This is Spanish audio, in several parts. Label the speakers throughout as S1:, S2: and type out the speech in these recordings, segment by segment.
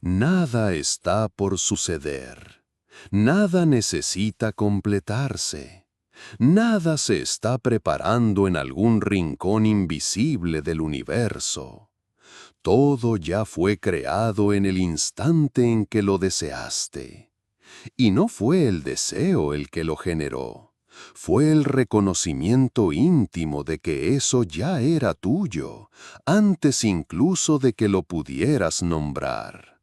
S1: Nada está por suceder. Nada necesita completarse. Nada se está preparando en algún rincón invisible del universo. Todo ya fue creado en el instante en que lo deseaste. Y no fue el deseo el que lo generó. Fue el reconocimiento íntimo de que eso ya era tuyo, antes incluso de que lo pudieras nombrar.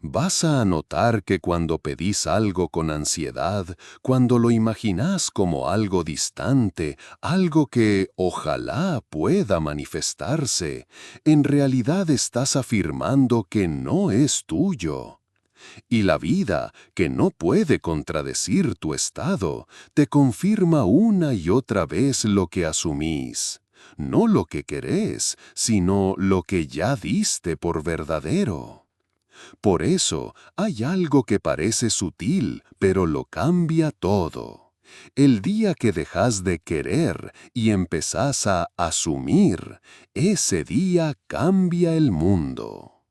S1: Vas a notar que cuando pedís algo con ansiedad, cuando lo imaginás como algo distante, algo que ojalá pueda manifestarse, en realidad estás afirmando que no es tuyo. Y la vida, que no puede contradecir tu estado, te confirma una y otra vez lo que asumís. No lo que querés, sino lo que ya diste por verdadero. Por eso, hay algo que parece sutil, pero lo cambia todo. El día que dejas de querer y empezás a asumir, ese día cambia el mundo.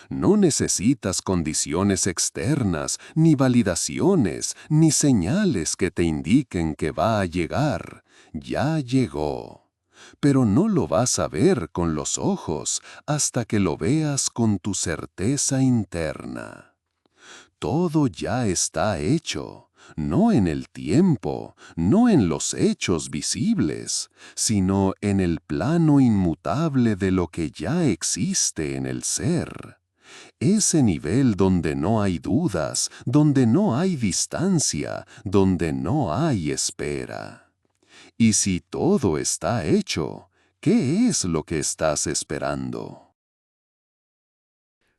S1: No necesitas condiciones externas, ni validaciones, ni señales que te indiquen que va a llegar. Ya llegó. Pero no lo vas a ver con los ojos hasta que lo veas con tu certeza interna. Todo ya está hecho, no en el tiempo, no en los hechos visibles, sino en el plano inmutable de lo que ya existe en el ser. Ese nivel donde no hay dudas, donde no hay distancia, donde no hay espera. Y si todo está hecho, ¿qué es lo que estás esperando?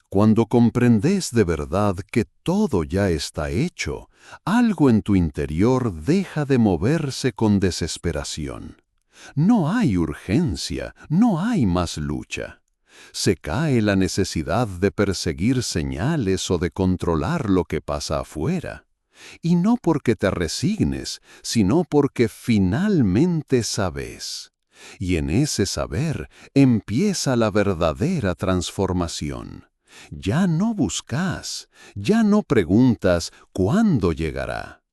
S1: Cuando comprendes de verdad que todo ya está hecho, algo en tu interior deja de moverse con desesperación. No hay urgencia, no hay más lucha. Se cae la necesidad de perseguir señales o de controlar lo que pasa afuera. Y no porque te resignes, sino porque finalmente sabes. Y en ese saber empieza la verdadera transformación. Ya no buscas, ya no preguntas cuándo llegará,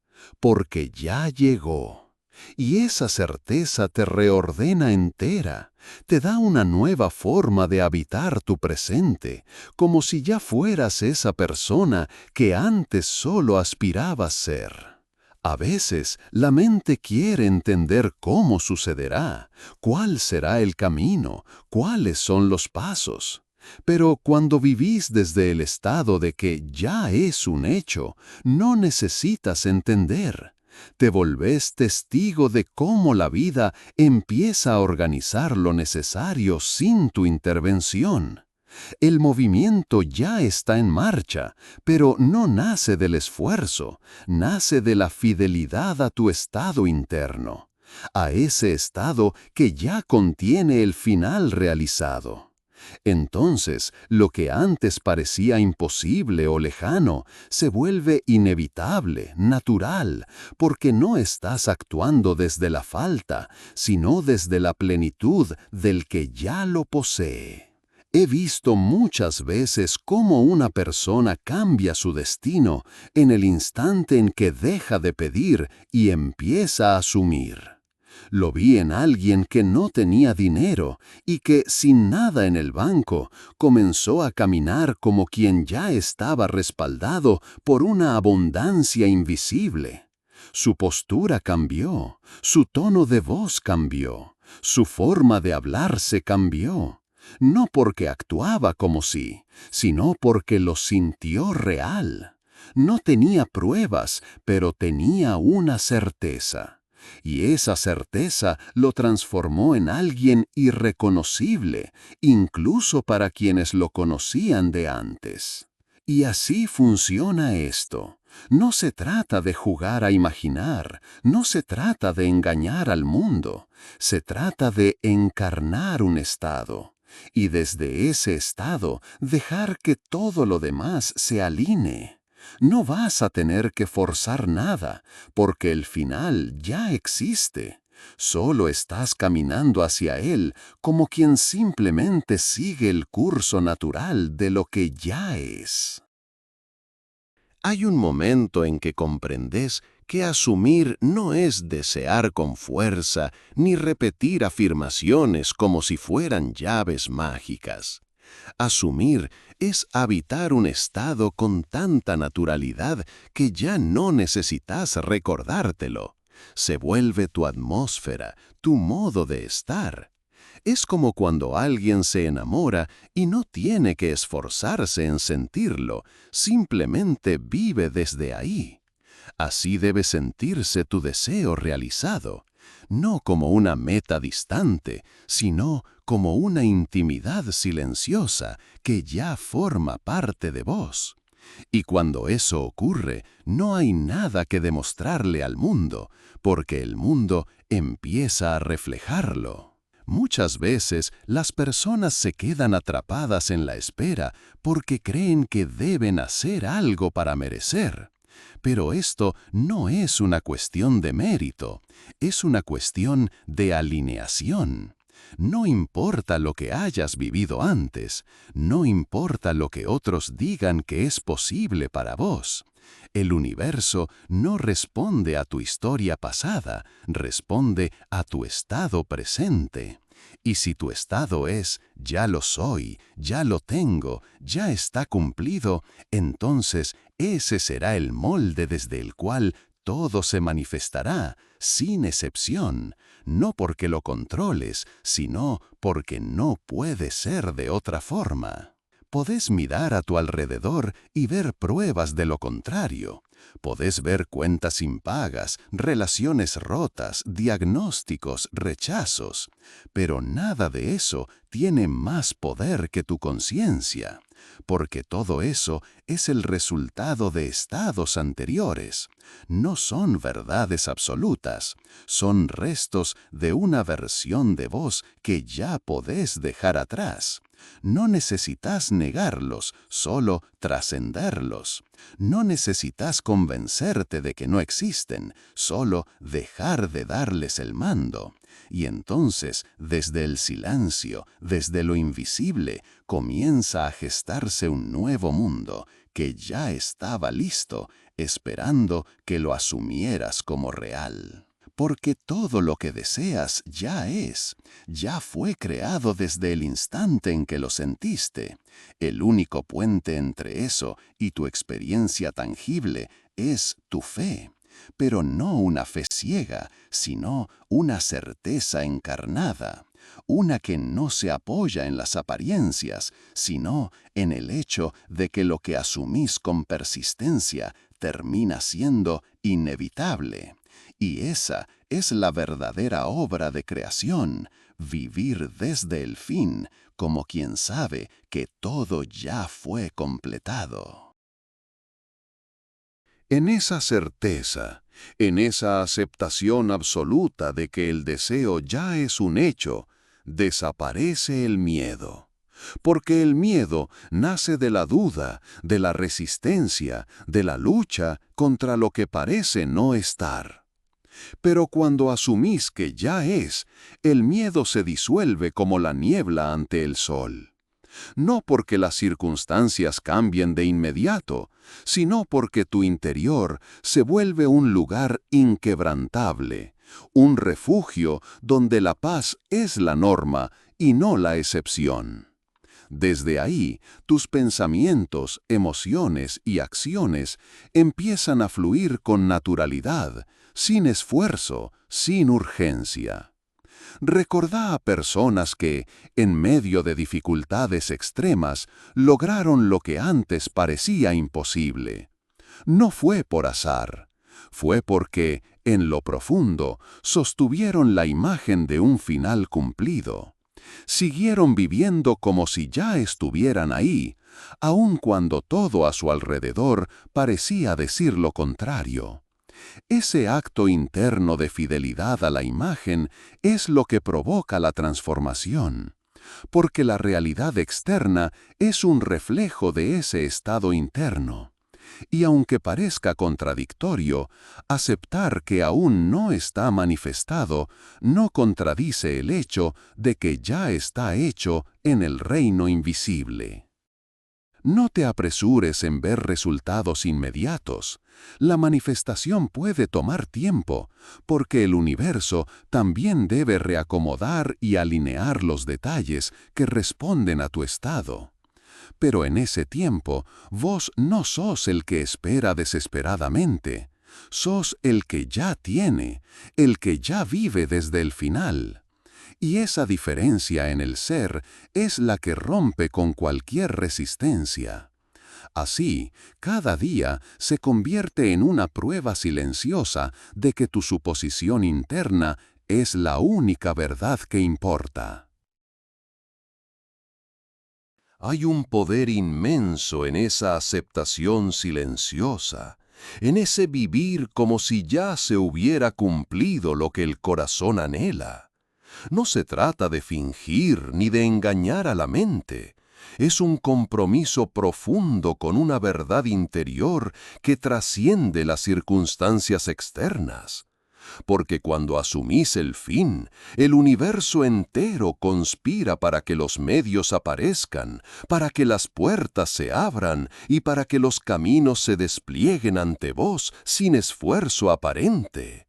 S1: porque ya llegó. Y esa certeza te reordena entera, te da una nueva forma de habitar tu presente, como si ya fueras esa persona que antes solo aspirabas ser. A veces la mente quiere entender cómo sucederá, cuál será el camino, cuáles son los pasos. Pero cuando vivís desde el estado de que ya es un hecho, no necesitas entender. Te volvés testigo de cómo la vida empieza a organizar lo necesario sin tu intervención. El movimiento ya está en marcha, pero no nace del esfuerzo, nace de la fidelidad a tu estado interno, a ese estado que ya contiene el final realizado. Entonces, lo que antes parecía imposible o lejano se vuelve inevitable, natural, porque no estás actuando desde la falta, sino desde la plenitud del que ya lo posee. He visto muchas veces cómo una persona cambia su destino en el instante en que deja de pedir y empieza a asumir. Lo vi en alguien que no tenía dinero y que, sin nada en el banco, comenzó a caminar como quien ya estaba respaldado por una abundancia invisible. Su postura cambió, su tono de voz cambió, su forma de hablar se cambió. No porque actuaba como si, sino porque lo sintió real. No tenía pruebas, pero tenía una certeza. Y esa certeza lo transformó en alguien irreconocible, incluso para quienes lo conocían de antes. Y así funciona esto. No se trata de jugar a imaginar, no se trata de engañar al mundo, se trata de encarnar un estado. Y desde ese estado dejar que todo lo demás se alinee. No vas a tener que forzar nada, porque el final ya existe. Solo estás caminando hacia él como quien simplemente sigue el curso natural de lo que ya es. Hay un momento en que comprendes que asumir no es desear con fuerza ni repetir afirmaciones como si fueran llaves mágicas. Asumir es habitar un estado con tanta naturalidad que ya no necesitas recordártelo. Se vuelve tu atmósfera, tu modo de estar. Es como cuando alguien se enamora y no tiene que esforzarse en sentirlo, simplemente vive desde ahí. Así debe sentirse tu deseo realizado, no como una meta distante, sino como una intimidad silenciosa que ya forma parte de vos. Y cuando eso ocurre, no hay nada que demostrarle al mundo, porque el mundo empieza a reflejarlo. Muchas veces las personas se quedan atrapadas en la espera porque creen que deben hacer algo para merecer. Pero esto no es una cuestión de mérito, es una cuestión de alineación. No importa lo que hayas vivido antes, no importa lo que otros digan que es posible para vos. El universo no responde a tu historia pasada, responde a tu estado presente. Y si tu estado es, ya lo soy, ya lo tengo, ya está cumplido, entonces ese será el molde desde el cual todo se manifestará, sin excepción, no porque lo controles, sino porque no puede ser de otra forma. Podés mirar a tu alrededor y ver pruebas de lo contrario. Podés ver cuentas impagas, relaciones rotas, diagnósticos, rechazos. Pero nada de eso tiene más poder que tu conciencia, porque todo eso es el resultado de estados anteriores. No son verdades absolutas, son restos de una versión de vos que ya podés dejar atrás. No necesitas negarlos, solo trascenderlos. No necesitas convencerte de que no existen, solo dejar de darles el mando. Y entonces, desde el silencio, desde lo invisible, comienza a gestarse un nuevo mundo que ya estaba listo, esperando que lo asumieras como real. Porque todo lo que deseas ya fue creado desde el instante en que lo sentiste. El único puente entre eso y tu experiencia tangible es tu fe. Pero no una fe ciega, sino una certeza encarnada, una que no se apoya en las apariencias, sino en el hecho de que lo que asumís con persistencia termina siendo inevitable. Y esa es la verdadera obra de creación, vivir desde el fin, como quien sabe que todo ya fue completado. En esa certeza, en esa aceptación absoluta de que el deseo ya es un hecho, desaparece el miedo. Porque el miedo nace de la duda, de la resistencia, de la lucha contra lo que parece no estar. Pero cuando asumís que ya es, el miedo se disuelve como la niebla ante el sol. No porque las circunstancias cambien de inmediato, sino porque tu interior se vuelve un lugar inquebrantable, un refugio donde la paz es la norma y no la excepción. Desde ahí, tus pensamientos, emociones y acciones empiezan a fluir con naturalidad, sin esfuerzo, sin urgencia. Recordá a personas que, en medio de dificultades extremas, lograron lo que antes parecía imposible. No fue por azar, fue porque, en lo profundo, sostuvieron la imagen de un final cumplido. Siguieron viviendo como si ya estuvieran ahí, aun cuando todo a su alrededor parecía decir lo contrario. Ese acto interno de fidelidad a la imagen es lo que provoca la transformación, porque la realidad externa es un reflejo de ese estado interno. Y aunque parezca contradictorio, aceptar que aún no está manifestado no contradice el hecho de que ya está hecho en el reino invisible. No te apresures en ver resultados inmediatos. La manifestación puede tomar tiempo, porque el universo también debe reacomodar y alinear los detalles que responden a tu estado. Pero en ese tiempo, vos no sos el que espera desesperadamente. Sos el que ya tiene, el que ya vive desde el final. Y esa diferencia en el ser es la que rompe con cualquier resistencia. Así, cada día se convierte en una prueba silenciosa de que tu suposición interna es la única verdad que importa. Hay un poder inmenso en esa aceptación silenciosa, en ese vivir como si ya se hubiera cumplido lo que el corazón anhela. No se trata de fingir ni de engañar a la mente. Es un compromiso profundo con una verdad interior que trasciende las circunstancias externas. Porque cuando asumís el fin, el universo entero conspira para que los medios aparezcan, para que las puertas se abran y para que los caminos se desplieguen ante vos sin esfuerzo aparente.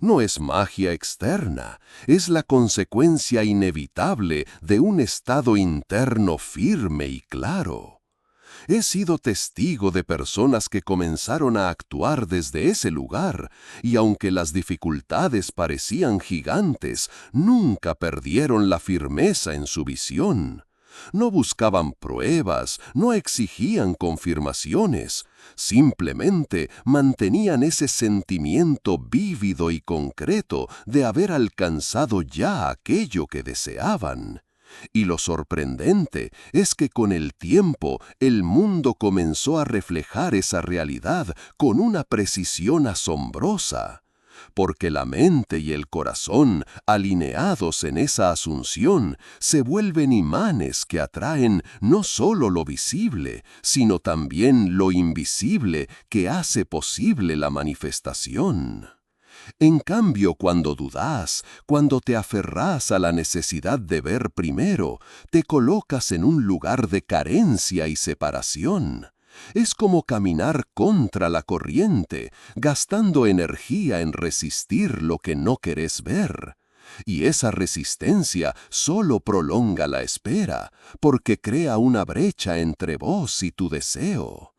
S1: No es magia externa, es la consecuencia inevitable de un estado interno firme y claro. He sido testigo de personas que comenzaron a actuar desde ese lugar, y aunque las dificultades parecían gigantes, nunca perdieron la firmeza en su visión. No buscaban pruebas, no exigían confirmaciones, simplemente mantenían ese sentimiento vívido y concreto de haber alcanzado ya aquello que deseaban. Y lo sorprendente es que con el tiempo el mundo comenzó a reflejar esa realidad con una precisión asombrosa. Porque la mente y el corazón, alineados en esa asunción, se vuelven imanes que atraen no solo lo visible, sino también lo invisible que hace posible la manifestación. En cambio, cuando dudás, cuando te aferrás a la necesidad de ver primero, te colocas en un lugar de carencia y separación. Es como caminar contra la corriente, gastando energía en resistir lo que no querés ver. Y esa resistencia solo prolonga la espera, porque crea una brecha entre vos y tu deseo.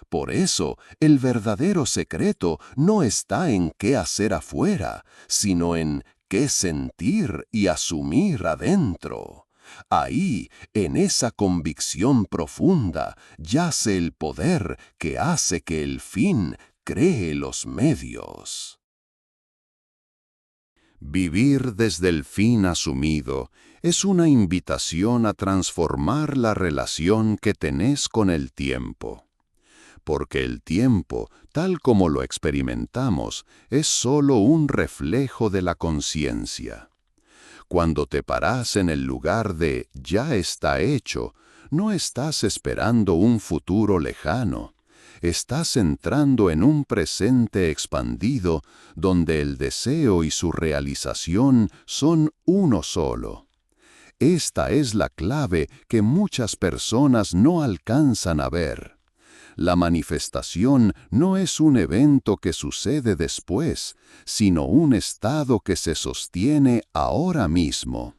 S1: Por eso, el verdadero secreto no está en qué hacer afuera, sino en qué sentir y asumir adentro. Ahí, en esa convicción profunda, yace el poder que hace que el fin cree los medios. Vivir desde el fin asumido es una invitación a transformar la relación que tenés con el tiempo. Porque el tiempo, tal como lo experimentamos, es solo un reflejo de la conciencia. Cuando te parás en el lugar de ya está hecho, no estás esperando un futuro lejano. Estás entrando en un presente expandido donde el deseo y su realización son uno solo. Esta es la clave que muchas personas no alcanzan a ver. La manifestación no es un evento que sucede después, sino un estado que se sostiene ahora mismo.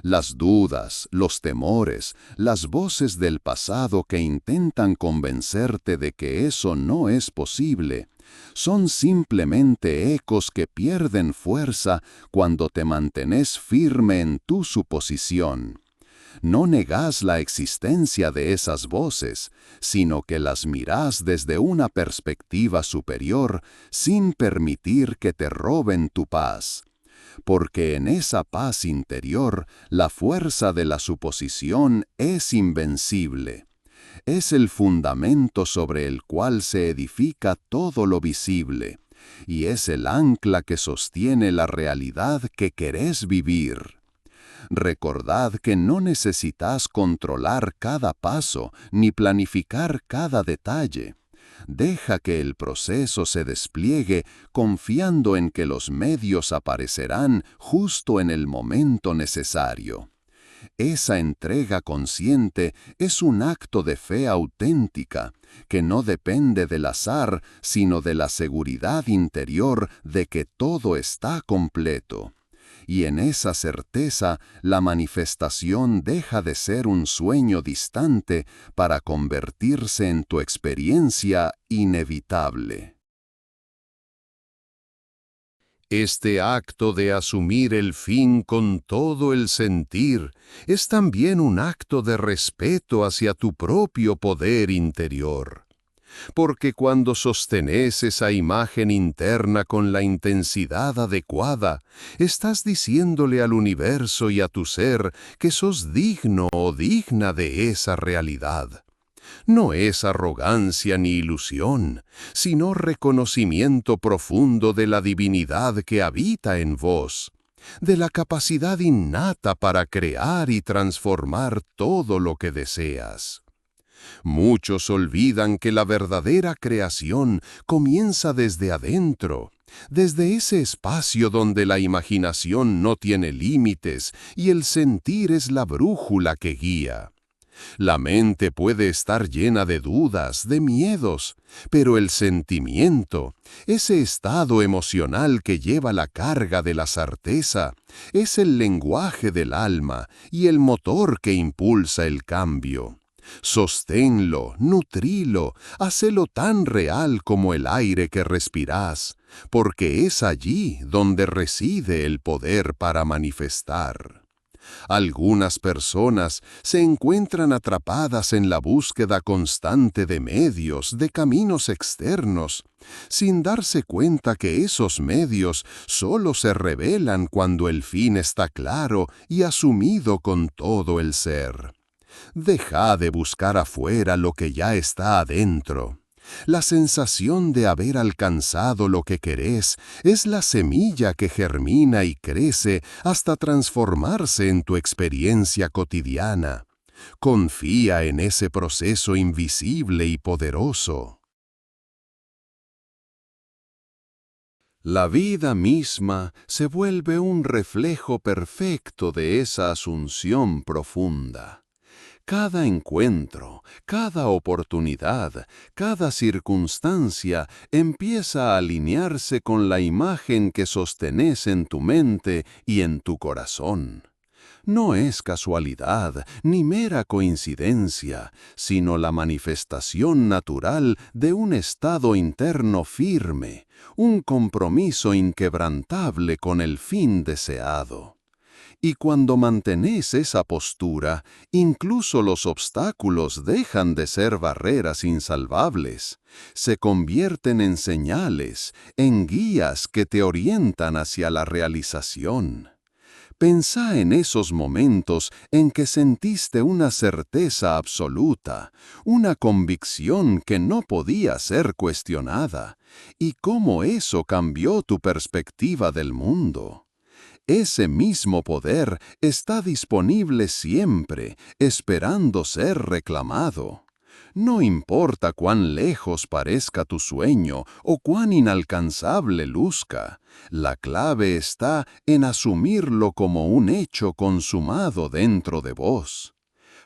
S1: Las dudas, los temores, las voces del pasado que intentan convencerte de que eso no es posible, son simplemente ecos que pierden fuerza cuando te mantenés firme en tu suposición. No negás la existencia de esas voces, sino que las mirás desde una perspectiva superior sin permitir que te roben tu paz. Porque en esa paz interior la fuerza de la suposición es invencible. Es el fundamento sobre el cual se edifica todo lo visible, y es el ancla que sostiene la realidad que querés vivir. Recordad que no necesitas controlar cada paso ni planificar cada detalle. Deja que el proceso se despliegue confiando en que los medios aparecerán justo en el momento necesario. Esa entrega consciente es un acto de fe auténtica, que no depende del azar, sino de la seguridad interior de que todo está completo. Y en esa certeza, la manifestación deja de ser un sueño distante para convertirse en tu experiencia inevitable. Este acto de asumir el fin con todo el sentir es también un acto de respeto hacia tu propio poder interior. Porque cuando sostenes esa imagen interna con la intensidad adecuada, estás diciéndole al universo y a tu ser que sos digno o digna de esa realidad. No es arrogancia ni ilusión, sino reconocimiento profundo de la divinidad que habita en vos, de la capacidad innata para crear y transformar todo lo que deseas. Muchos olvidan que la verdadera creación comienza desde adentro, desde ese espacio donde la imaginación no tiene límites y el sentir es la brújula que guía. La mente puede estar llena de dudas, de miedos, pero el sentimiento, ese estado emocional que lleva la carga de la certeza, es el lenguaje del alma y el motor que impulsa el cambio. Sosténlo, nutrilo, hacelo tan real como el aire que respirás, porque es allí donde reside el poder para manifestar. Algunas personas se encuentran atrapadas en la búsqueda constante de medios, de caminos externos, sin darse cuenta que esos medios solo se revelan cuando el fin está claro y asumido con todo el ser. Deja de buscar afuera lo que ya está adentro. La sensación de haber alcanzado lo que querés es la semilla que germina y crece hasta transformarse en tu experiencia cotidiana. Confía en ese proceso invisible y poderoso. La vida misma se vuelve un reflejo perfecto de esa asunción profunda. Cada encuentro, cada oportunidad, cada circunstancia empieza a alinearse con la imagen que sostenés en tu mente y en tu corazón. No es casualidad ni mera coincidencia, sino la manifestación natural de un estado interno firme, un compromiso inquebrantable con el fin deseado. Y cuando mantenés esa postura, incluso los obstáculos dejan de ser barreras insalvables, se convierten en señales, en guías que te orientan hacia la realización. Pensá en esos momentos en que sentiste una certeza absoluta, una convicción que no podía ser cuestionada, y cómo eso cambió tu perspectiva del mundo. Ese mismo poder está disponible siempre, esperando ser reclamado. No importa cuán lejos parezca tu sueño o cuán inalcanzable luzca, la clave está en asumirlo como un hecho consumado dentro de vos.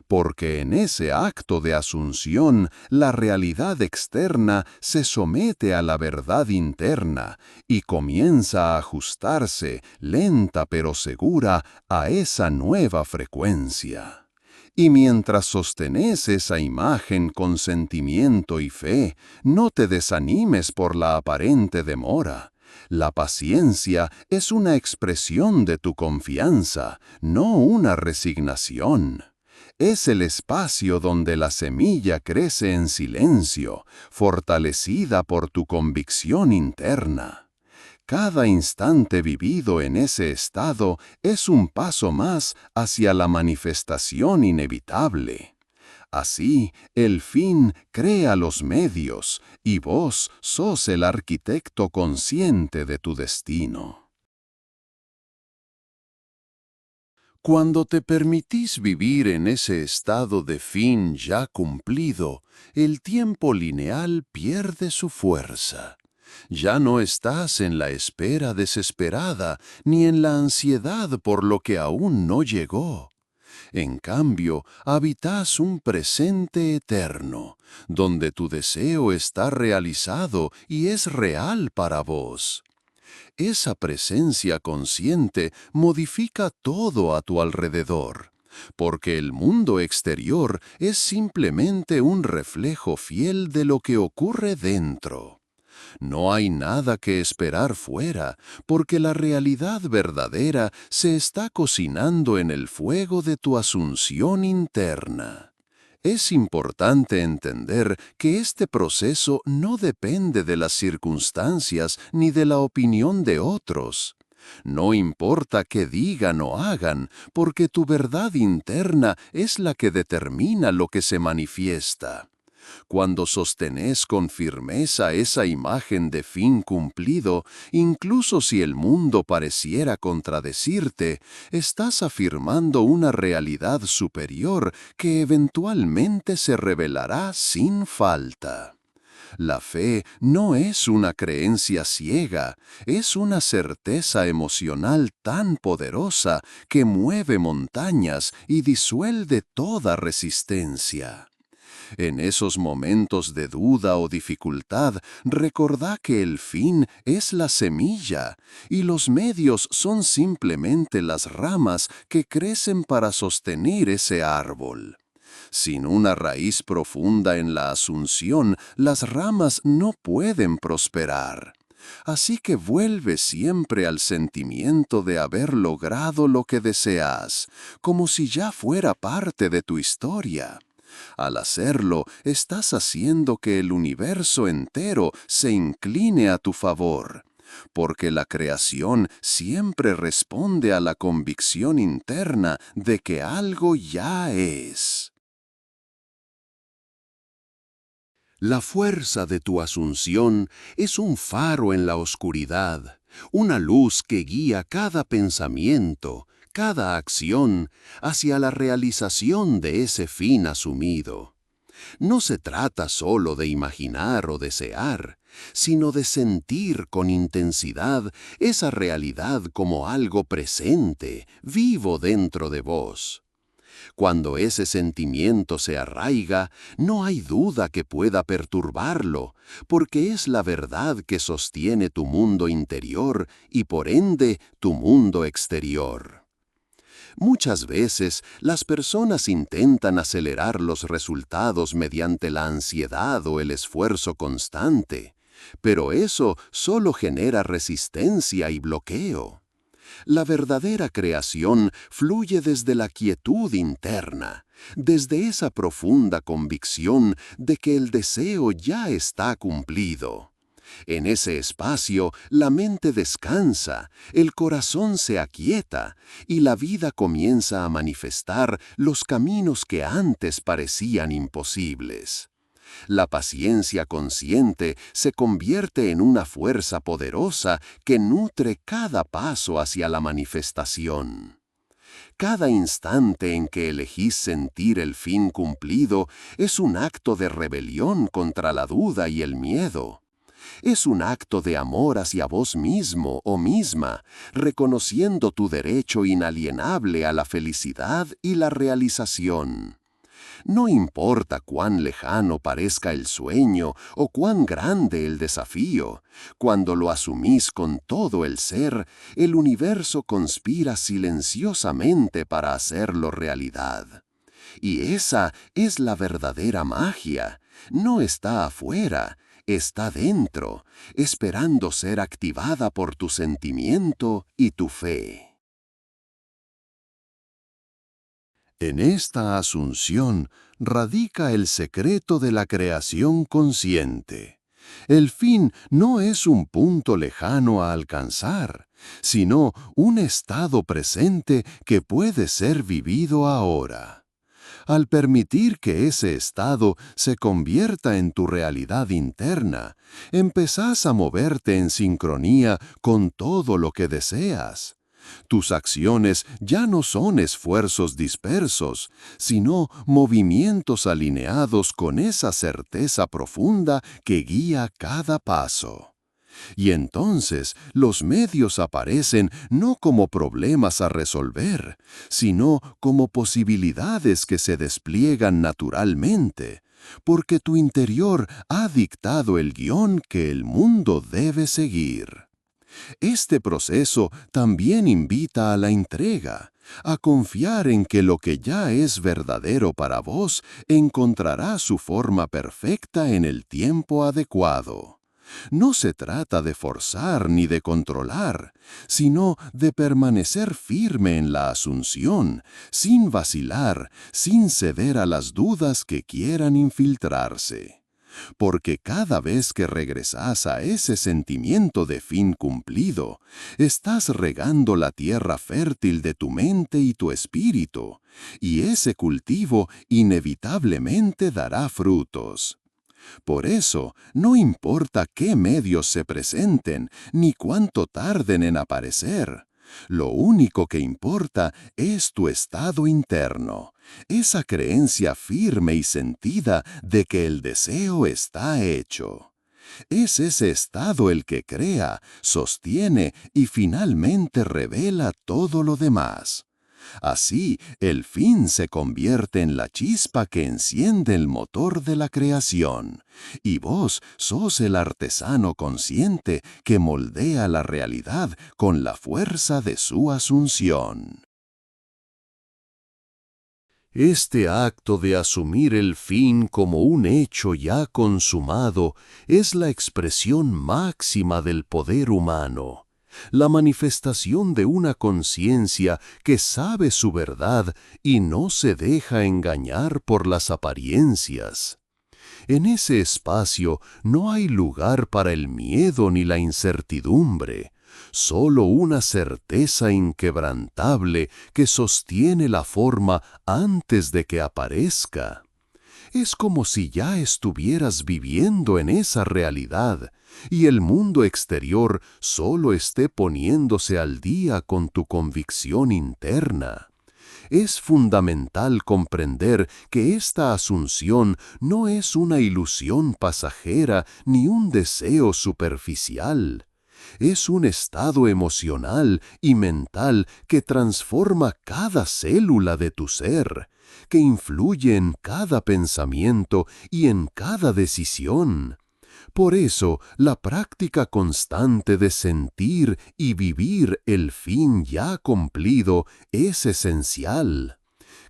S1: Porque en ese acto de asunción la realidad externa se somete a la verdad interna y comienza a ajustarse, lenta pero segura, a esa nueva frecuencia. Y mientras sostenés esa imagen con sentimiento y fe, no te desanimes por la aparente demora. La paciencia es una expresión de tu confianza, no una resignación. Es el espacio donde la semilla crece en silencio, fortalecida por tu convicción interna. Cada instante vivido en ese estado es un paso más hacia la manifestación inevitable. Así, el fin crea los medios y vos sos el arquitecto consciente de tu destino. Cuando te permitís vivir en ese estado de fin ya cumplido, el tiempo lineal pierde su fuerza. Ya no estás en la espera desesperada ni en la ansiedad por lo que aún no llegó. En cambio, habitas un presente eterno, donde tu deseo está realizado y es real para vos. Esa presencia consciente modifica todo a tu alrededor, porque el mundo exterior es simplemente un reflejo fiel de lo que ocurre dentro. No hay nada que esperar fuera, porque la realidad verdadera se está cocinando en el fuego de tu asunción interna. Es importante entender que este proceso no depende de las circunstancias ni de la opinión de otros. No importa qué digan o hagan, porque tu verdad interna es la que determina lo que se manifiesta. Cuando sostenés con firmeza esa imagen de fin cumplido, incluso si el mundo pareciera contradecirte, estás afirmando una realidad superior que eventualmente se revelará sin falta. La fe no es una creencia ciega, es una certeza emocional tan poderosa que mueve montañas y disuelve toda resistencia. En esos momentos de duda o dificultad, recordá que el fin es la semilla y los medios son simplemente las ramas que crecen para sostener ese árbol. Sin una raíz profunda en la asunción, las ramas no pueden prosperar. Así que vuelve siempre al sentimiento de haber logrado lo que deseas, como si ya fuera parte de tu historia. Al hacerlo, estás haciendo que el universo entero se incline a tu favor, porque la creación siempre responde a la convicción interna de que algo ya es. La fuerza de tu asunción es un faro en la oscuridad, una luz que guía cada pensamiento, cada acción, hacia la realización de ese fin asumido. No se trata solo de imaginar o desear, sino de sentir con intensidad esa realidad como algo presente, vivo dentro de vos. Cuando ese sentimiento se arraiga, no hay duda que pueda perturbarlo, porque es la verdad que sostiene tu mundo interior y por ende tu mundo exterior. Muchas veces las personas intentan acelerar los resultados mediante la ansiedad o el esfuerzo constante, pero eso solo genera resistencia y bloqueo. La verdadera creación fluye desde la quietud interna, desde esa profunda convicción de que el deseo ya está cumplido. En ese espacio, la mente descansa, el corazón se aquieta y la vida comienza a manifestar los caminos que antes parecían imposibles. La paciencia consciente se convierte en una fuerza poderosa que nutre cada paso hacia la manifestación. Cada instante en que elegís sentir el fin cumplido es un acto de rebelión contra la duda y el miedo. Es un acto de amor hacia vos mismo o misma, reconociendo tu derecho inalienable a la felicidad y la realización. No importa cuán lejano parezca el sueño o cuán grande el desafío, cuando lo asumís con todo el ser, el universo conspira silenciosamente para hacerlo realidad. Y esa es la verdadera magia. No está afuera, está dentro, esperando ser activada por tu sentimiento y tu fe. En esta asunción radica el secreto de la creación consciente. El fin no es un punto lejano a alcanzar, sino un estado presente que puede ser vivido ahora. Al permitir que ese estado se convierta en tu realidad interna, empezás a moverte en sincronía con todo lo que deseas. Tus acciones ya no son esfuerzos dispersos, sino movimientos alineados con esa certeza profunda que guía cada paso. Y entonces los medios aparecen no como problemas a resolver, sino como posibilidades que se despliegan naturalmente, porque tu interior ha dictado el guión que el mundo debe seguir. Este proceso también invita a la entrega, a confiar en que lo que ya es verdadero para vos encontrará su forma perfecta en el tiempo adecuado. No se trata de forzar ni de controlar, sino de permanecer firme en la asunción, sin vacilar, sin ceder a las dudas que quieran infiltrarse. Porque cada vez que regresas a ese sentimiento de fin cumplido, estás regando la tierra fértil de tu mente y tu espíritu, y ese cultivo inevitablemente dará frutos. Por eso, no importa qué medios se presenten, ni cuánto tarden en aparecer. Lo único que importa es tu estado interno, esa creencia firme y sentida de que el deseo está hecho. Es ese estado el que crea, sostiene y finalmente revela todo lo demás. Así, el fin se convierte en la chispa que enciende el motor de la creación, y vos sos el artesano consciente que moldea la realidad con la fuerza de su asunción. Este acto de asumir el fin como un hecho ya consumado es la expresión máxima del poder humano, la manifestación de una conciencia que sabe su verdad y no se deja engañar por las apariencias. En ese espacio no hay lugar para el miedo ni la incertidumbre, solo una certeza inquebrantable que sostiene la forma antes de que aparezca. Es como si ya estuvieras viviendo en esa realidad y el mundo exterior solo esté poniéndose al día con tu convicción interna. Es fundamental comprender que esta asunción no es una ilusión pasajera ni un deseo superficial. Es un estado emocional y mental que transforma cada célula de tu ser, que influye en cada pensamiento y en cada decisión. Por eso, la práctica constante de sentir y vivir el fin ya cumplido es esencial.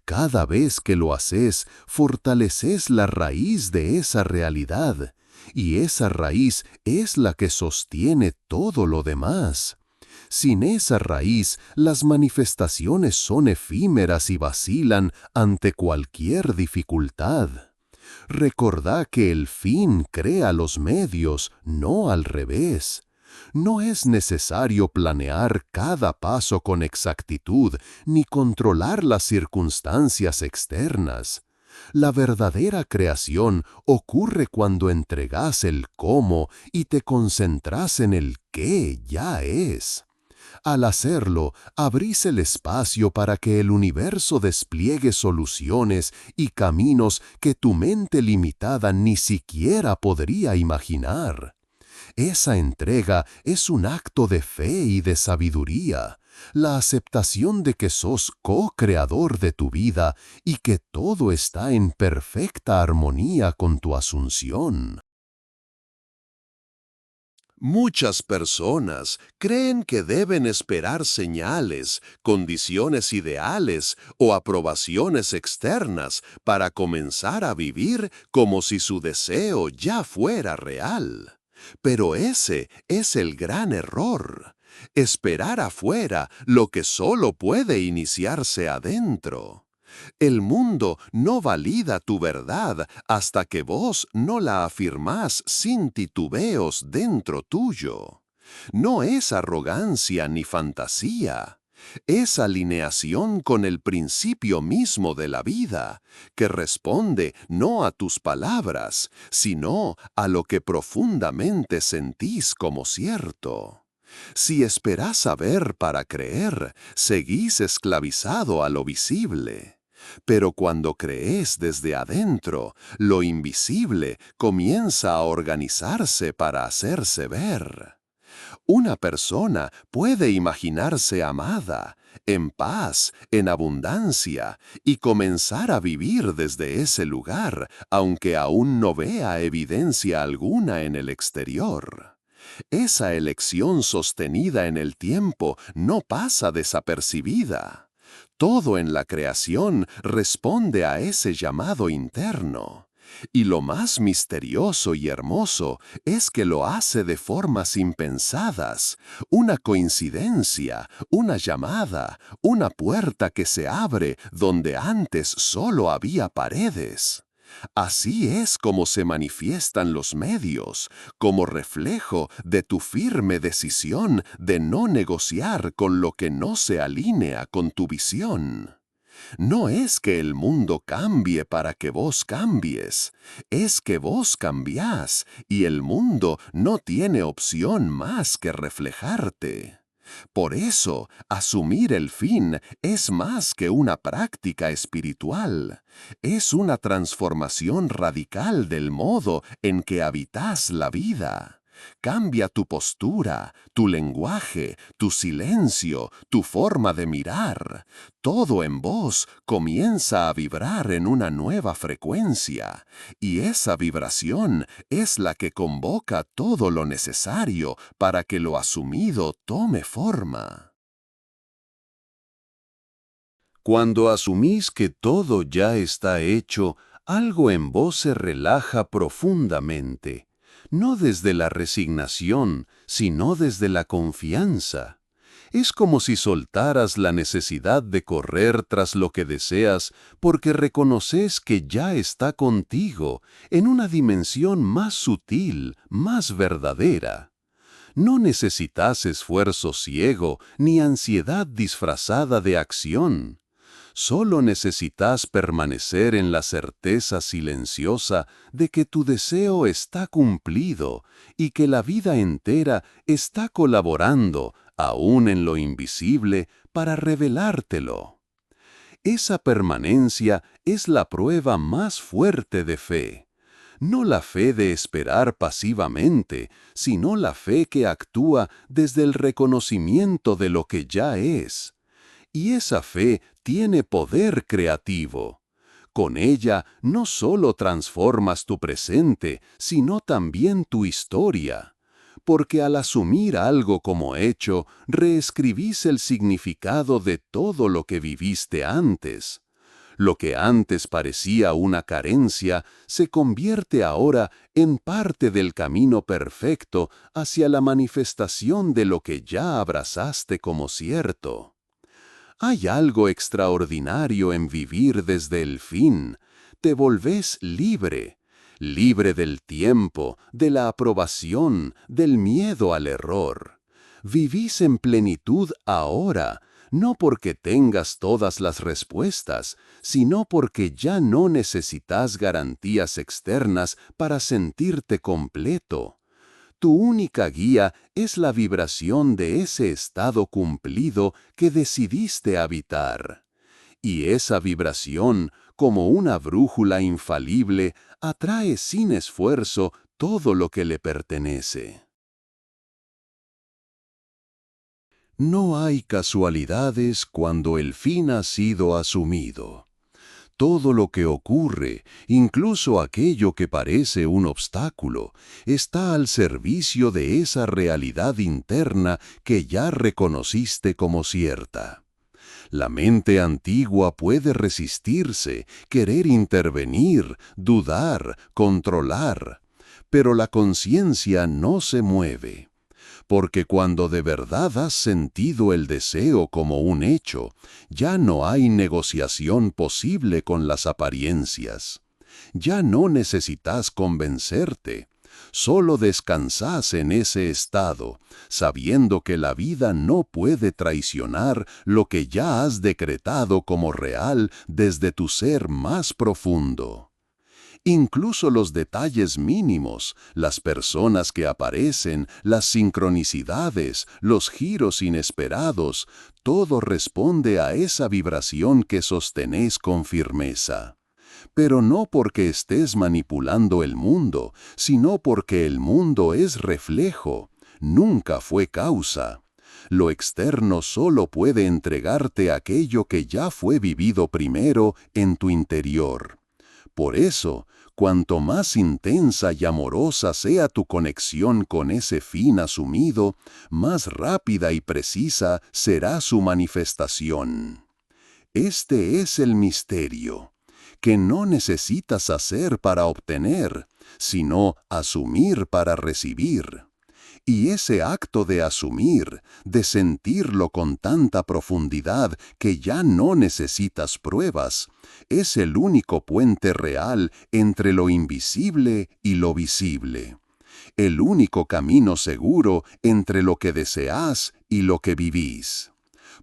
S1: Cada vez que lo haces, fortaleces la raíz de esa realidad, y esa raíz es la que sostiene todo lo demás. Sin esa raíz, las manifestaciones son efímeras y vacilan ante cualquier dificultad. Recordá que el fin crea los medios, no al revés. No es necesario planear cada paso con exactitud ni controlar las circunstancias externas. La verdadera creación ocurre cuando entregas el cómo y te concentras en el qué ya es. Al hacerlo, abrís el espacio para que el universo despliegue soluciones y caminos que tu mente limitada ni siquiera podría imaginar. Esa entrega es un acto de fe y de sabiduría, la aceptación de que sos co-creador de tu vida y que todo está en perfecta armonía con tu asunción. Muchas personas creen que deben esperar señales, condiciones ideales o aprobaciones externas para comenzar a vivir como si su deseo ya fuera real. Pero ese es el gran error. Esperar afuera lo que solo puede iniciarse adentro. El mundo no valida tu verdad hasta que vos no la afirmás sin titubeos dentro tuyo. No es arrogancia ni fantasía. Es alineación con el principio mismo de la vida, que responde no a tus palabras, sino a lo que profundamente sentís como cierto. Si esperás saber para creer, seguís esclavizado a lo visible. Pero cuando crees desde adentro, lo invisible comienza a organizarse para hacerse ver. Una persona puede imaginarse amada, en paz, en abundancia, y comenzar a vivir desde ese lugar, aunque aún no vea evidencia alguna en el exterior. Esa elección sostenida en el tiempo no pasa desapercibida. Todo en la creación responde a ese llamado interno. Y lo más misterioso y hermoso es que lo hace de formas impensadas, una coincidencia, una llamada, una puerta que se abre donde antes solo había paredes. Así es como se manifiestan los medios, como reflejo de tu firme decisión de no negociar con lo que no se alinea con tu visión. No es que el mundo cambie para que vos cambies, es que vos cambiás y el mundo no tiene opción más que reflejarte. Por eso, asumir el fin es más que una práctica espiritual, es una transformación radical del modo en que habitas la vida. Cambia tu postura, tu lenguaje, tu silencio, tu forma de mirar. Todo en vos comienza a vibrar en una nueva frecuencia, y esa vibración es la que convoca todo lo necesario para que lo asumido tome forma. Cuando asumís que todo ya está hecho, algo en vos se relaja profundamente, no desde la resignación, sino desde la confianza. Es como si soltaras la necesidad de correr tras lo que deseas porque reconoces que ya está contigo en una dimensión más sutil, más verdadera. No necesitas esfuerzo ciego ni ansiedad disfrazada de acción. Solo necesitas permanecer en la certeza silenciosa de que tu deseo está cumplido y que la vida entera está colaborando, aún en lo invisible, para revelártelo. Esa permanencia es la prueba más fuerte de fe. No la fe de esperar pasivamente, sino la fe que actúa desde el reconocimiento de lo que ya es. Y esa fe tiene poder creativo. Con ella no solo transformas tu presente, sino también tu historia. Porque al asumir algo como hecho, reescribís el significado de todo lo que viviste antes. Lo que antes parecía una carencia se convierte ahora en parte del camino perfecto hacia la manifestación de lo que ya abrazaste como cierto. Hay algo extraordinario en vivir desde el fin. Te volvés libre, libre del tiempo, de la aprobación, del miedo al error. Vivís en plenitud ahora, no porque tengas todas las respuestas, sino porque ya no necesitas garantías externas para sentirte completo. Tu única guía es la vibración de ese estado cumplido que decidiste habitar. Y esa vibración, como una brújula infalible, atrae sin esfuerzo todo lo que le pertenece. No hay casualidades cuando el fin ha sido asumido. Todo lo que ocurre, incluso aquello que parece un obstáculo, está al servicio de esa realidad interna que ya reconociste como cierta. La mente antigua puede resistirse, querer intervenir, dudar, controlar, pero la conciencia no se mueve. Porque cuando de verdad has sentido el deseo como un hecho, ya no hay negociación posible con las apariencias. Ya no necesitas convencerte. Solo descansás en ese estado, sabiendo que la vida no puede traicionar lo que ya has decretado como real desde tu ser más profundo. Incluso los detalles mínimos, las personas que aparecen, las sincronicidades, los giros inesperados, todo responde a esa vibración que sostenéis con firmeza. Pero no porque estés manipulando el mundo, sino porque el mundo es reflejo, nunca fue causa. Lo externo solo puede entregarte aquello que ya fue vivido primero en tu interior. Por eso, cuanto más intensa y amorosa sea tu conexión con ese fin asumido, más rápida y precisa será su manifestación. Este es el misterio, que no necesitas hacer para obtener, sino asumir para recibir. Y ese acto de asumir, de sentirlo con tanta profundidad que ya no necesitas pruebas, es el único puente real entre lo invisible y lo visible. El único camino seguro entre lo que deseas y lo que vivís.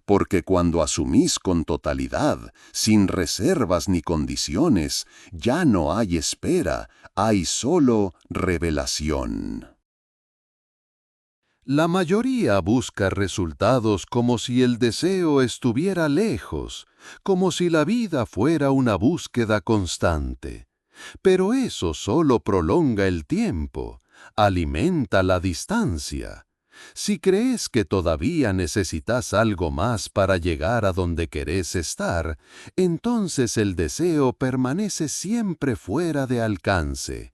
S1: Porque cuando asumís con totalidad, sin reservas ni condiciones, ya no hay espera, hay solo revelación. La mayoría busca resultados como si el deseo estuviera lejos, como si la vida fuera una búsqueda constante. Pero eso solo prolonga el tiempo, alimenta la distancia. Si crees que todavía necesitas algo más para llegar a donde querés estar, entonces el deseo permanece siempre fuera de alcance,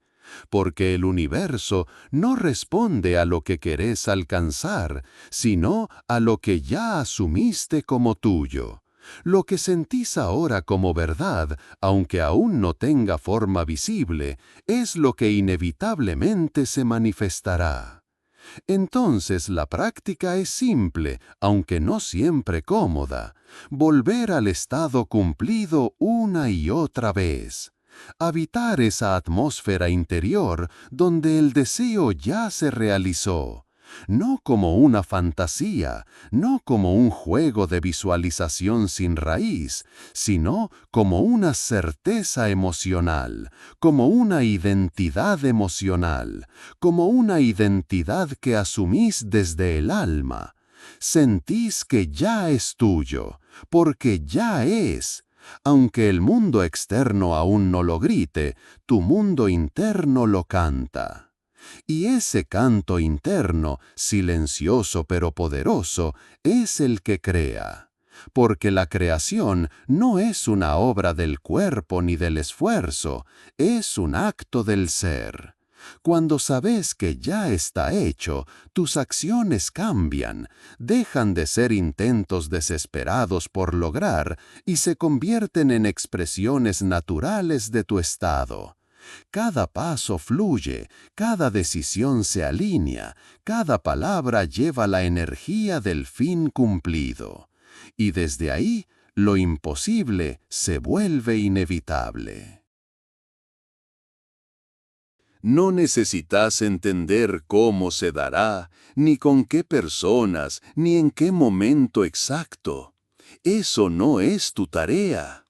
S1: porque el universo no responde a lo que querés alcanzar, sino a lo que ya asumiste como tuyo. Lo que sentís ahora como verdad, aunque aún no tenga forma visible, es lo que inevitablemente se manifestará. Entonces la práctica es simple, aunque no siempre cómoda. Volver al estado cumplido una y otra vez. Habitar esa atmósfera interior donde el deseo ya se realizó. No como una fantasía, no como un juego de visualización sin raíz, sino como una certeza emocional, como una identidad emocional, como una identidad que asumís desde el alma. Sentís que ya es tuyo, porque ya es. Aunque el mundo externo aún no lo grite, tu mundo interno lo canta. Y ese canto interno, silencioso pero poderoso, es el que crea. Porque la creación no es una obra del cuerpo ni del esfuerzo, es un acto del ser. Cuando sabes que ya está hecho, tus acciones cambian, dejan de ser intentos desesperados por lograr y se convierten en expresiones naturales de tu estado. Cada paso fluye, cada decisión se alinea, cada palabra lleva la energía del fin cumplido. Y desde ahí, lo imposible se vuelve inevitable. No necesitas entender cómo se dará, ni con qué personas, ni en qué momento exacto. Eso no es tu tarea.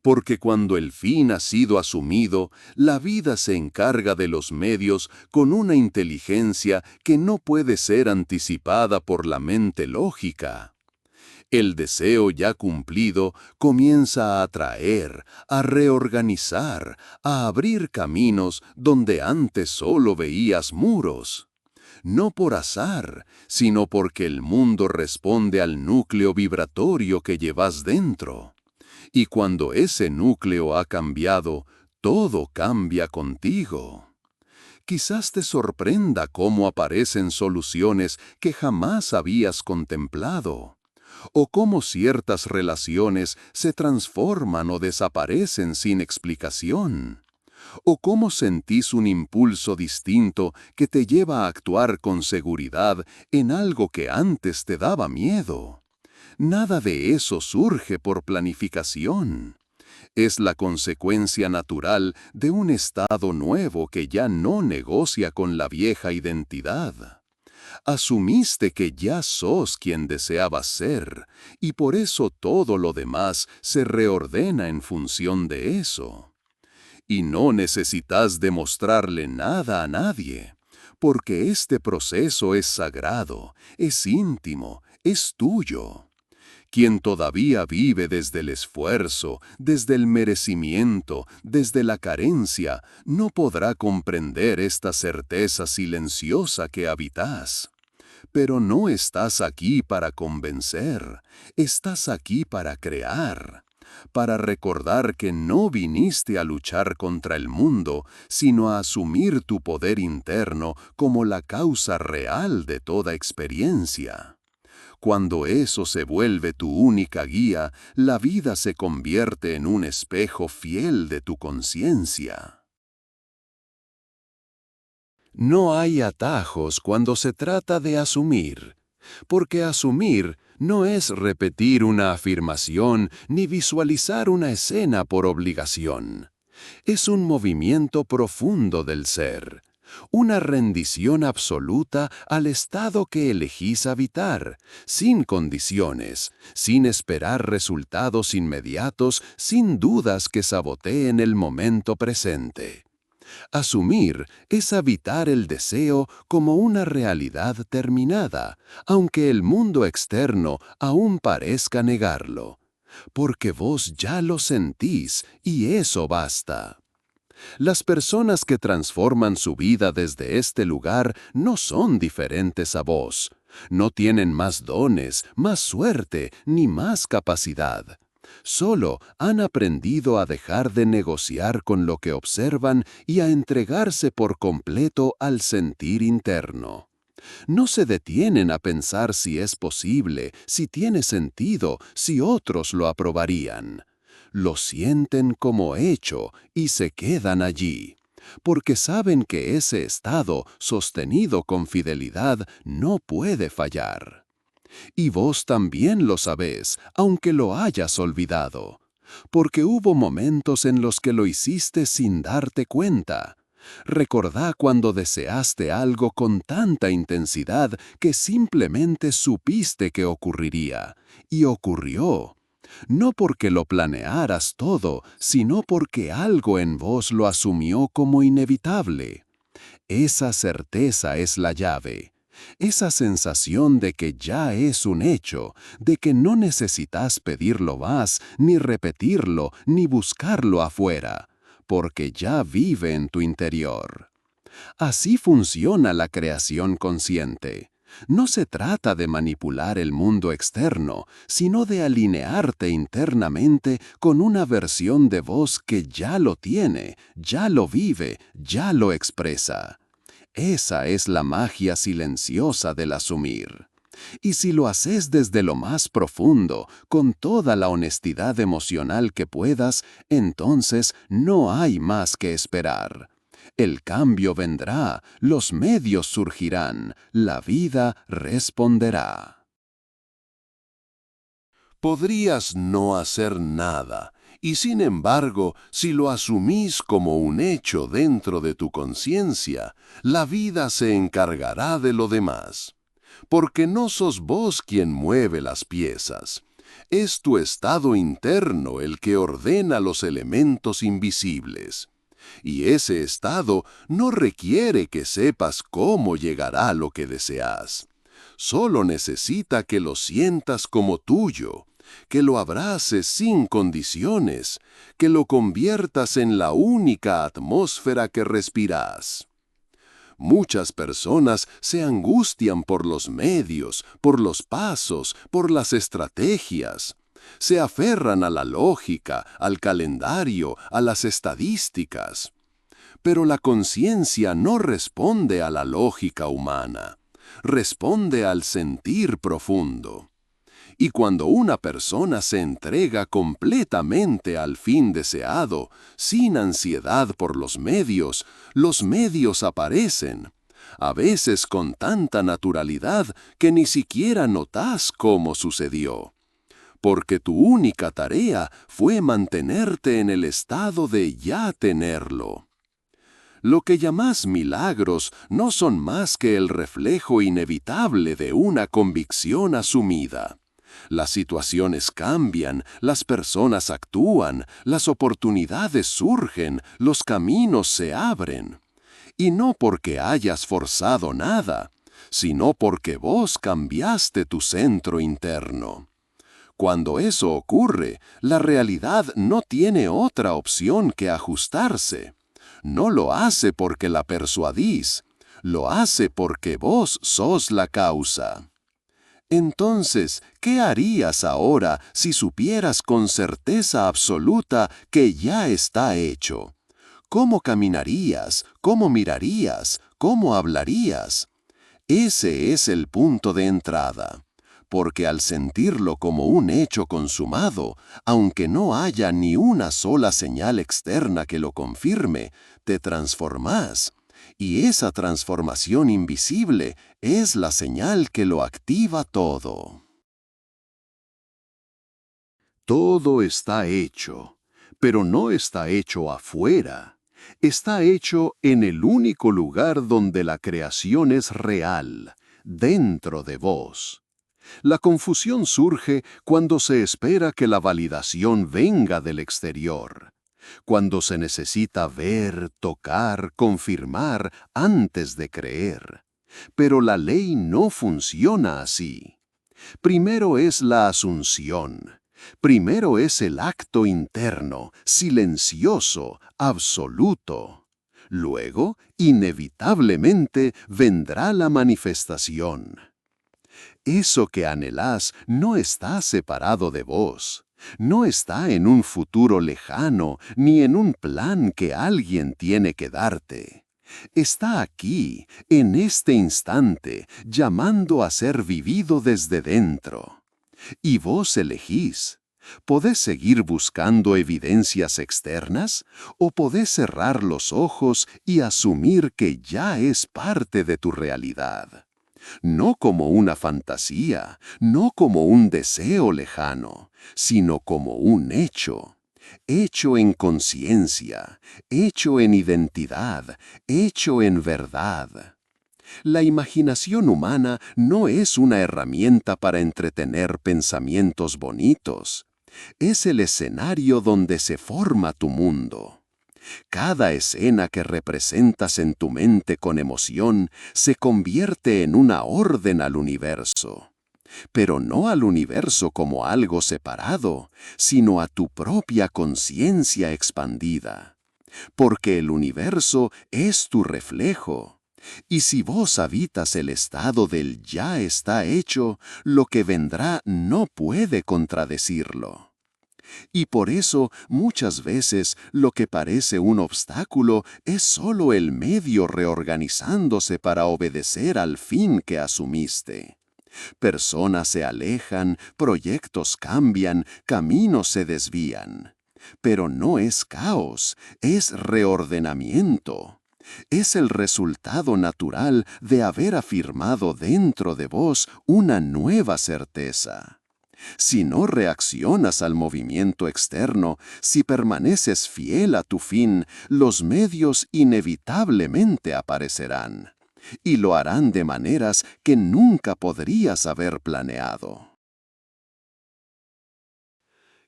S1: Porque cuando el fin ha sido asumido, la vida se encarga de los medios con una inteligencia que no puede ser anticipada por la mente lógica. El deseo ya cumplido comienza a atraer, a reorganizar, a abrir caminos donde antes solo veías muros. No por azar, sino porque el mundo responde al núcleo vibratorio que llevas dentro. Y cuando ese núcleo ha cambiado, todo cambia contigo. Quizás te sorprenda cómo aparecen soluciones que jamás habías contemplado, o cómo ciertas relaciones se transforman o desaparecen sin explicación, o cómo sentís un impulso distinto que te lleva a actuar con seguridad en algo que antes te daba miedo. Nada de eso surge por planificación. Es la consecuencia natural de un estado nuevo que ya no negocia con la vieja identidad. Asumiste que ya sos quien deseabas ser, y por eso todo lo demás se reordena en función de eso. Y no necesitas demostrarle nada a nadie, porque este proceso es sagrado, es íntimo, es tuyo. Quien todavía vive desde el esfuerzo, desde el merecimiento, desde la carencia, no podrá comprender esta certeza silenciosa que habitas. Pero no estás aquí para convencer, estás aquí para crear, para recordar que no viniste a luchar contra el mundo, sino a asumir tu poder interno como la causa real de toda experiencia. Cuando eso se vuelve tu única guía, la vida se convierte en un espejo fiel de tu conciencia. No hay atajos cuando se trata de asumir, porque asumir no es repetir una afirmación ni visualizar una escena por obligación. Es un movimiento profundo del ser, una rendición absoluta al estado que elegís habitar, sin condiciones, sin esperar resultados inmediatos, sin dudas que saboteen el momento presente. Asumir es habitar el deseo como una realidad terminada, aunque el mundo externo aún parezca negarlo, porque vos ya lo sentís y eso basta. Las personas que transforman su vida desde este lugar no son diferentes a vos. No tienen más dones, más suerte, ni más capacidad. Solo han aprendido a dejar de negociar con lo que observan y a entregarse por completo al sentir interno. No se detienen a pensar si es posible, si tiene sentido, si otros lo aprobarían. Lo sienten como hecho y se quedan allí, porque saben que ese estado, sostenido con fidelidad, no puede fallar. Y vos también lo sabés, aunque lo hayas olvidado, porque hubo momentos en los que lo hiciste sin darte cuenta. Recordá cuando deseaste algo con tanta intensidad que simplemente supiste que ocurriría, y ocurrió. No porque lo planearas todo, sino porque algo en vos lo asumió como inevitable. Esa certeza es la llave. Esa sensación de que ya es un hecho, de que no necesitas pedirlo más, ni repetirlo, ni buscarlo afuera, porque ya vive en tu interior. Así funciona la creación consciente. No se trata de manipular el mundo externo, sino de alinearte internamente con una versión de vos que ya lo tiene, ya lo vive, ya lo expresa. Esa es la magia silenciosa del asumir. Y si lo haces desde lo más profundo, con toda la honestidad emocional que puedas, entonces no hay más que esperar. El cambio vendrá, los medios surgirán, la vida responderá. Podrías no hacer nada, y sin embargo, si lo asumís como un hecho dentro de tu conciencia, la vida se encargará de lo demás. Porque no sos vos quien mueve las piezas. Es tu estado interno el que ordena los elementos invisibles. Y ese estado no requiere que sepas cómo llegará lo que deseas. Solo necesita que lo sientas como tuyo, que lo abraces sin condiciones, que lo conviertas en la única atmósfera que respirás. Muchas personas se angustian por los medios, por los pasos, por las estrategias. Se aferran a la lógica, al calendario, a las estadísticas. Pero la conciencia no responde a la lógica humana, responde al sentir profundo. Y cuando una persona se entrega completamente al fin deseado, sin ansiedad por los medios aparecen, a veces con tanta naturalidad que ni siquiera notás cómo sucedió. Porque tu única tarea fue mantenerte en el estado de ya tenerlo. Lo que llamás milagros no son más que el reflejo inevitable de una convicción asumida. Las situaciones cambian, las personas actúan, las oportunidades surgen, los caminos se abren. Y no porque hayas forzado nada, sino porque vos cambiaste tu centro interno. Cuando eso ocurre, la realidad no tiene otra opción que ajustarse. No lo hace porque la persuadís, lo hace porque vos sos la causa. Entonces, ¿qué harías ahora si supieras con certeza absoluta que ya está hecho? ¿Cómo caminarías? ¿Cómo mirarías? ¿Cómo hablarías? Ese es el punto de entrada, porque al sentirlo como un hecho consumado, aunque no haya ni una sola señal externa que lo confirme, te transformás. Y esa transformación invisible es la señal que lo activa todo. Todo está hecho, pero no está hecho afuera. Está hecho en el único lugar donde la creación es real, dentro de vos. La confusión surge cuando se espera que la validación venga del exterior, cuando se necesita ver, tocar, confirmar antes de creer. Pero la ley no funciona así. Primero es la asunción. Primero es el acto interno, silencioso, absoluto. Luego, inevitablemente, vendrá la manifestación. Eso que anhelás no está separado de vos. No está en un futuro lejano ni en un plan que alguien tiene que darte. Está aquí, en este instante, llamando a ser vivido desde dentro. Y vos elegís. ¿Podés seguir buscando evidencias externas o podés cerrar los ojos y asumir que ya es parte de tu realidad? No como una fantasía, no como un deseo lejano, sino como un hecho. Hecho en conciencia, hecho en identidad, hecho en verdad. La imaginación humana no es una herramienta para entretener pensamientos bonitos. Es el escenario donde se forma tu mundo. Cada escena que representas en tu mente con emoción se convierte en una orden al universo. Pero no al universo como algo separado, sino a tu propia conciencia expandida. Porque el universo es tu reflejo. Y si vos habitas el estado del ya está hecho, lo que vendrá no puede contradecirlo. Y por eso, muchas veces, lo que parece un obstáculo es solo el medio reorganizándose para obedecer al fin que asumiste. Personas se alejan, proyectos cambian, caminos se desvían. Pero no es caos, es reordenamiento. Es el resultado natural de haber afirmado dentro de vos una nueva certeza. Si no reaccionas al movimiento externo, si permaneces fiel a tu fin, los medios inevitablemente aparecerán. Y lo harán de maneras que nunca podrías haber planeado.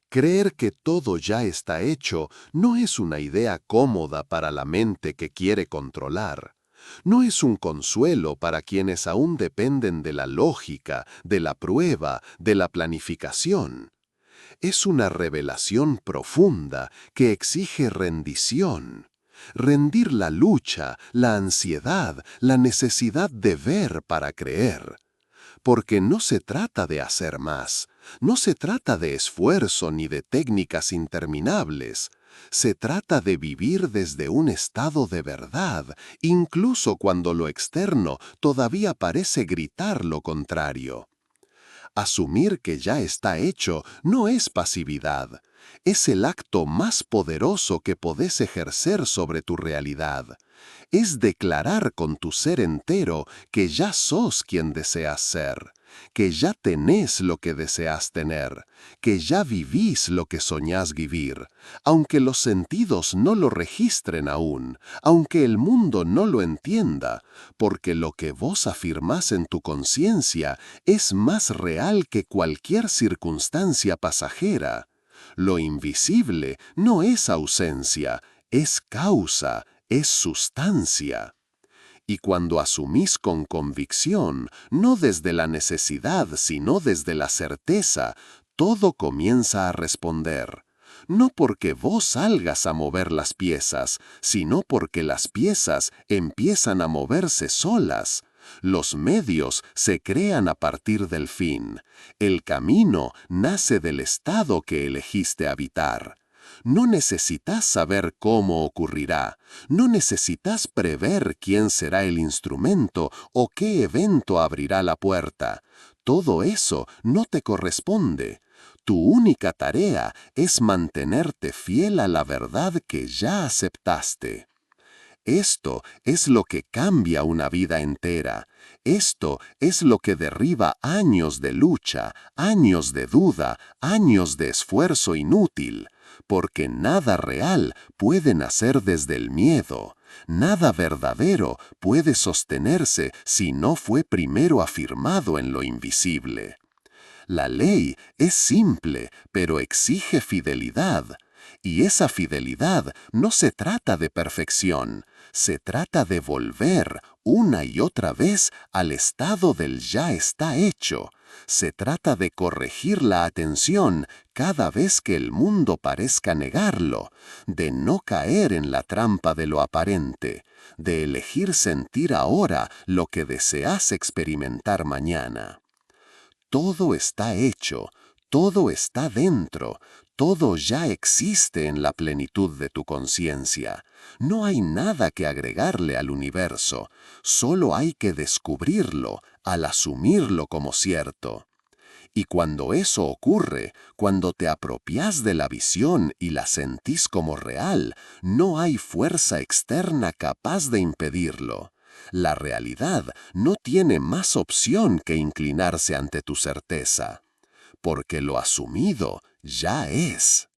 S1: Creer que todo ya está hecho no es una idea cómoda para la mente que quiere controlar. No es un consuelo para quienes aún dependen de la lógica, de la prueba, de la planificación. Es una revelación profunda que exige rendición. Rendir la lucha, la ansiedad, la necesidad de ver para creer. Porque no se trata de hacer más, no se trata de esfuerzo ni de técnicas interminables. Se trata de vivir desde un estado de verdad, incluso cuando lo externo todavía parece gritar lo contrario. Asumir que ya está hecho no es pasividad, es el acto más poderoso que podés ejercer sobre tu realidad. Es declarar con tu ser entero que ya sos quien deseas ser, que ya tenés lo que deseas tener, que ya vivís lo que soñás vivir, aunque los sentidos no lo registren aún, aunque el mundo no lo entienda, porque lo que vos afirmás en tu conciencia es más real que cualquier circunstancia pasajera. Lo invisible no es ausencia, es causa, es sustancia. Y cuando asumís con convicción, no desde la necesidad, sino desde la certeza, todo comienza a responder. No porque vos salgas a mover las piezas, sino porque las piezas empiezan a moverse solas. Los medios se crean a partir del fin. El camino nace del estado que elegiste habitar. No necesitas saber cómo ocurrirá, no necesitas prever quién será el instrumento o qué evento abrirá la puerta. Todo eso no te corresponde. Tu única tarea es mantenerte fiel a la verdad que ya aceptaste. Esto es lo que cambia una vida entera. Esto es lo que derriba años de lucha, años de duda, años de esfuerzo inútil. Porque nada real puede nacer desde el miedo. Nada verdadero puede sostenerse si no fue primero afirmado en lo invisible. La ley es simple, pero exige fidelidad. Y esa fidelidad no se trata de perfección, se trata de volver una y otra vez al estado del ya está hecho. Se trata de corregir la atención cada vez que el mundo parezca negarlo, de no caer en la trampa de lo aparente, de elegir sentir ahora lo que deseas experimentar mañana. Todo está hecho, todo está dentro, todo ya existe en la plenitud de tu conciencia. No hay nada que agregarle al universo, solo hay que descubrirlo al asumirlo como cierto. Y cuando eso ocurre, cuando te apropias de la visión y la sentís como real, no hay fuerza externa capaz de impedirlo. La realidad no tiene más opción que inclinarse ante tu certeza, porque lo asumido ya es.